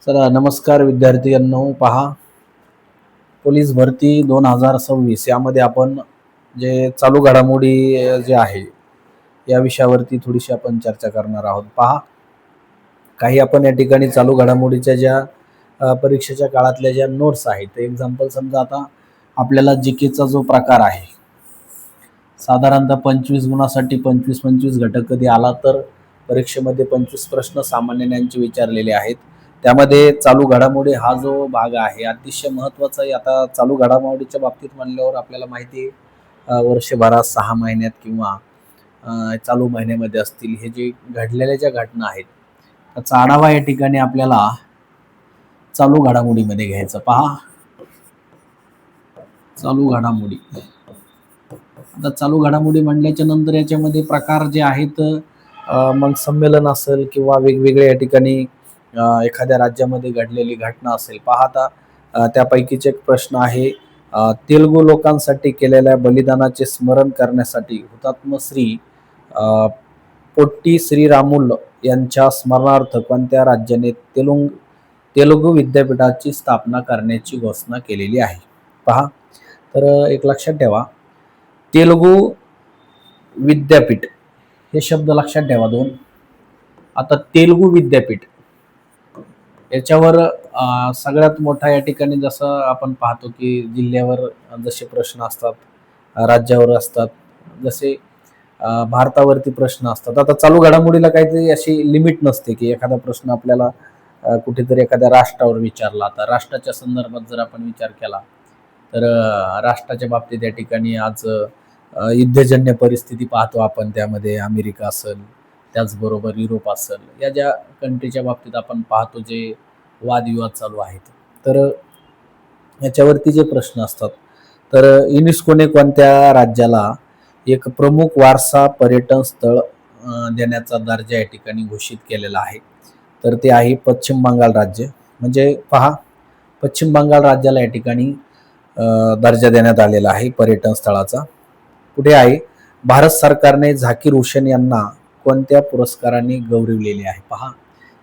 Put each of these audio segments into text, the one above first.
चला नमस्कार विद्यार्थ्यांनो. पहा, पोलीस भरती 2026 यामध्ये आपण जे चालू घडामोडी जे आहे या विषयावरती थोडीशी आपण चर्चा करणार आहोत. पहा, काही आपण या ठिकाणी चालू घडामोडीच्या ज्या परीक्षेच्या काळातल्या ज्या नोट्स आहेत, एक्झाम्पल समजा आता आपल्याला जीकेचा जो प्रकार आहे, साधारणतः 25 गुणासाठी 25-25 घटक कधी आला तर परीक्षेमध्ये 25 प्रश्न सामान्य ज्ञानचे विचारलेले आहेत. त्यामध्ये चालू घडामोडी हा जो भाग आहे अतिशय महत्त्वाचा आहे. आता चालू घडामोडीच्या बाबतीत म्हणल्यावर आपल्याला माहिती आहे वर्षभरात 6 महिन्यात किंवा चालू महिन्यामध्ये असतील हे जे घडलेल्या ज्या घटना आहेत त्याचा आढावा या ठिकाणी आपल्याला चालू घडामोडीमध्ये घ्यायचा. पहा, चालू घडामोडी. आता चालू घडामोडी म्हणल्याच्या नंतर याच्यामध्ये प्रकार जे आहेत, मग संमेलन असेल किंवा वेगवेगळे या ठिकाणी एखाद्या राज्यामध्ये घडलेली घटना असेल. पहा आता त्यापैकीच एक प्रश्न आहे, तेलुगू लोकांसाठी केलेल्या बलिदानाचे स्मरण करण्यासाठी हुतात्मा श्री पोट्टी श्रीरामुल यांच्या स्मरणार्थ कोणत्या राज्याने तेलुगू विद्यापीठाची स्थापना करण्याची घोषणा केलेली आहे. पहा, तर एक लक्षात ठेवा, तेलुगू विद्यापीठ हे शब्द लक्षात ठेवा दोन. आता तेलुगू विद्यापीठ याच्यावर सगळ्यात मोठा या ठिकाणी जसं आपण पाहतो की जिल्ह्यावर जसे प्रश्न असतात, राज्यावर असतात, जसे भारतावरती प्रश्न असतात. आता चालू घडामोडीला काहीतरी अशी लिमिट नसते की एखादा प्रश्न आपल्याला कुठेतरी एखाद्या राष्ट्रावर विचारला. आता राष्ट्राच्या संदर्भात जर आपण विचार केला तर राष्ट्राच्या बाबतीत या ठिकाणी आज युद्धजन्य परिस्थिती पाहतो आपण. त्यामध्ये अमेरिका असेल, त्याचबरोबर युरोप असेल, या ज्या कंट्रीच्या बाबतीत आपण पाहतो जे वादविवाद चालू आहेत. तर याच्यावरती जे प्रश्न असतात, तर युनेस्कोने कोणत्या राज्याला एक प्रमुख वारसा पर्यटन स्थळ देण्याचा दर्जा या ठिकाणी घोषित केलेला आहे? तर ते आहे पश्चिम बंगाल राज्य. म्हणजे पहा, पश्चिम बंगाल राज्याला या ठिकाणी दर्जा देण्यात आलेला आहे पर्यटन स्थळाचा. पुढे आहे, भारत सरकारने झाकीर हुसेन यांना कोणत्या पुरस्काराने गौरविलेले आहे? पहा,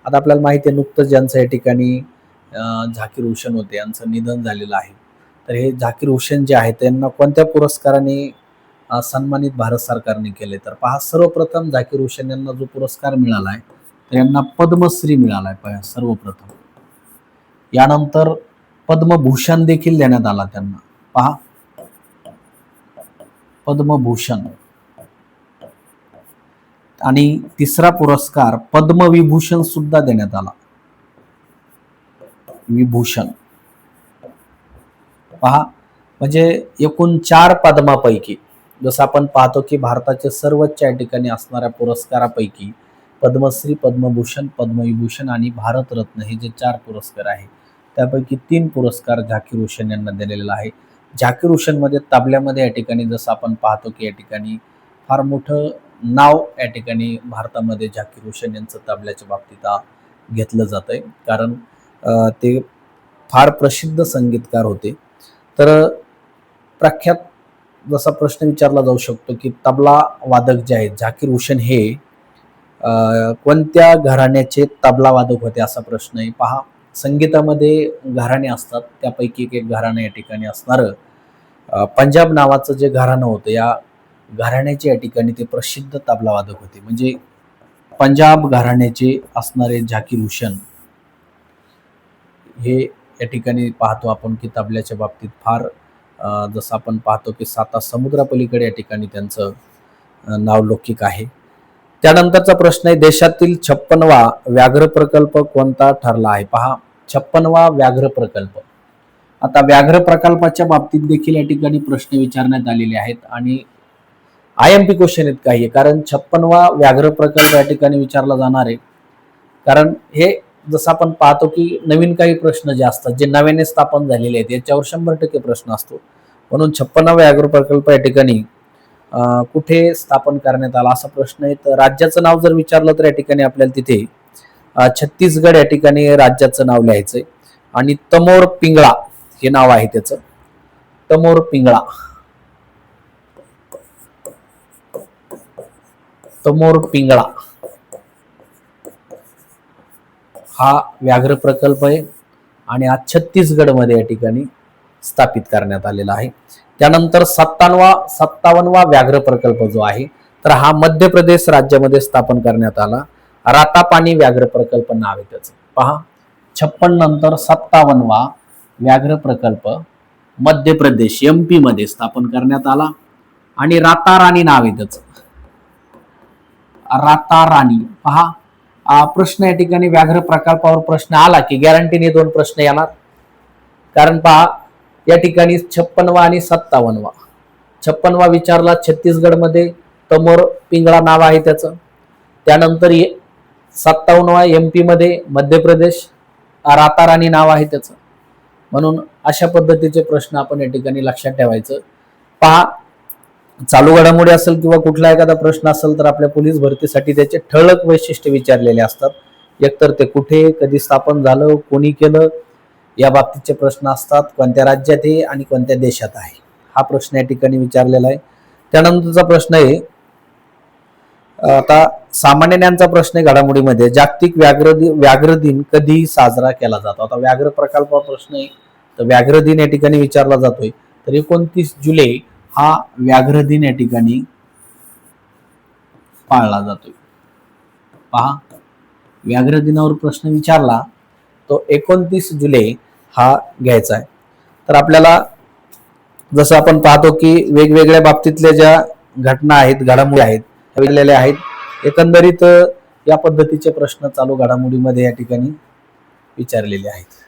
आता आपल्याला माहिती आहे नुकतंच ज्यांचं या ठिकाणी झाकीर हुसेन होते यांचं निधन झालेलं आहे. तर हे झाकीर हुसेन जे आहेत त्यांना कोणत्या पुरस्काराने सन्मानित भारत सरकारने केले? तर पहा, सर्वप्रथम झाकीर हुसेन यांना जो पुरस्कार मिळाला आहे तर यांना पद्मश्री मिळाला आहे सर्वप्रथम. यानंतर पद्मभूषण देखील देण्यात आला त्यांना. पहा, पद्मभूषण. आणि तिसरा पुरस्कार पद्मविभूषण सुद्धा देण्यात आला. विभूषण. पहा, म्हणजे एकूण 4 पद्मापैकी जसं आपण पाहतो की भारताचे सर्वोच्च या ठिकाणी असणाऱ्या पुरस्कारापैकी पद्मश्री, पद्मभूषण, पद्मविभूषण आणि भारतरत्न हे जे 4 पुरस्कार आहे त्यापैकी 3 पुरस्कार झाकीर हुसेन यांना दिलेला आहे. झाकीर हुसेन मध्ये तबल्यामध्ये या ठिकाणी जसं आपण पाहतो की या ठिकाणी फार मोठं नाव या ठिकाणी भारतामध्ये झाकीर हुसेन यांचं तबल्याच्या बाबतीत घेतलं जातंय, कारण ते फार प्रसिद्ध संगीतकार होते. तर प्रख्यात जसा प्रश्न विचारला जाऊ शकतो की तबला वादक जे आहेत झाकीर हुसेन हे कोणत्या घराण्याचे तबला वादक होते असा प्रश्न आहे. पहा, संगीतामध्ये घराणे असतात, त्यापैकी एक घराणं या ठिकाणी असणारं पंजाब नावाचं जे घराणं होतं, या घराण्याचे या ठिकाणी ते प्रसिद्ध तबला वादक होते. म्हणजे पंजाब घराण्याचे असणारे झाकीर हुसेन हे या ठिकाणी पाहतो आपण की तबल्याच्या बाबतीत फार जसं आपण पाहतो की 7 समुद्रापलीकडे या ठिकाणी त्यांचं नावलौकिक आहे. त्यानंतरचा प्रश्न आहे, देशातील 56वा व्याघ्र प्रकल्प कोणता ठरला आहे? पहा, 56वा व्याघ्र प्रकल्प. आता व्याघ्र प्रकल्पाच्या बाबतीत देखील या ठिकाणी प्रश्न विचारण्यात आलेले आहेत आणि IMP क्वेश्चन आहेत काही, कारण 56वा व्याघ्र प्रकल्प या ठिकाणी विचारला जाणार आहे. कारण हे जसं आपण पाहतो की नवीन काही प्रश्न जे असतात जे नव्याने स्थापन झालेले आहेत याच्यावर 100% प्रश्न असतो. म्हणून 56वा व्याघ्र प्रकल्प या ठिकाणी कुठे स्थापन करण्यात आला असा प्रश्न आहे. तर राज्याचं नाव जर विचारलं तर या ठिकाणी आपल्याला तिथे छत्तीसगड या ठिकाणी राज्याचं नाव लिहायचंय आणि तमोर पिंगळा हे नाव आहे त्याचं. तमोर पिंगळा. तमोर पिंगळा. हा व्याघ्र प्रकल्प आहे आणि हा छत्तीसगडमध्ये या ठिकाणी स्थापित करण्यात आलेला आहे. त्यानंतर 57वा व्याघ्र प्रकल्प जो आहे तर हा मध्य प्रदेश राज्यामध्ये स्थापन करण्यात आला. रातापानी व्याघ्र प्रकल्प नाव आहे त्याचं. पहा, 56 नंतर 57वा व्याघ्र प्रकल्प मध्य प्रदेश MP मध्ये स्थापन करण्यात आला आणि राताराणी नाव आहे त्याचं. राताराणी. पहा, प्रश्न या ठिकाणी व्याघ्र प्रकल्पावर प्रश्न आला की गॅरंटीने 2 प्रश्न येणार. कारण पहा, या ठिकाणी 56वा आणि 57वा. 56वा विचारला छत्तीसगडमध्ये, तमोर पिंगळा नाव आहे त्याचं. त्यानंतर 57वा MP मध्ये मध्य प्रदेश, राताराणी नाव आहे त्याचं. म्हणून अशा पद्धतीचे प्रश्न आपण या ठिकाणी लक्षात ठेवायचं. पहा, चालू घडामोडी असेल किंवा कुठला एखादा प्रश्न असेल तर आपल्या पोलीस भरतीसाठी त्याचे ठळक वैशिष्ट्य विचारलेले असतात. एकतर ते कुठे, कधी स्थापन झालं, कोणी केलं, या बाबतीचे प्रश्न असतात. कोणत्या राज्यात आहे आणि कोणत्या देशात आहे, हा प्रश्न या ठिकाणी विचारलेला आहे. त्यानंतरचा प्रश्न आहे, आता सामान्य ज्ञानचा प्रश्न आहे घडामोडीमध्ये, जागतिक व्याघ्र दिन कधी साजरा केला जातो. आता व्याघ्र प्रकल्पावर प्रश्न आहे तर व्याघ्र दिन या ठिकाणी विचारला जातोय. तर 29 जुलै हा व्याघ्र दिन या ठिकाणी पाळला जातोय. पहा, व्याघ्र दिनावर प्रश्न विचारला तो 29 जुलै हा घ्यायचा आहे. तर आपल्याला जसं आपण पाहतो की वेगवेगळ्या बाबतीतल्या ज्या घटना आहेत, घडामोडी आहेत, वेगवेगळ्या आहेत. एकंदरीत या पद्धतीचे प्रश्न चालू घडामोडीमध्ये या ठिकाणी विचारलेले आहेत.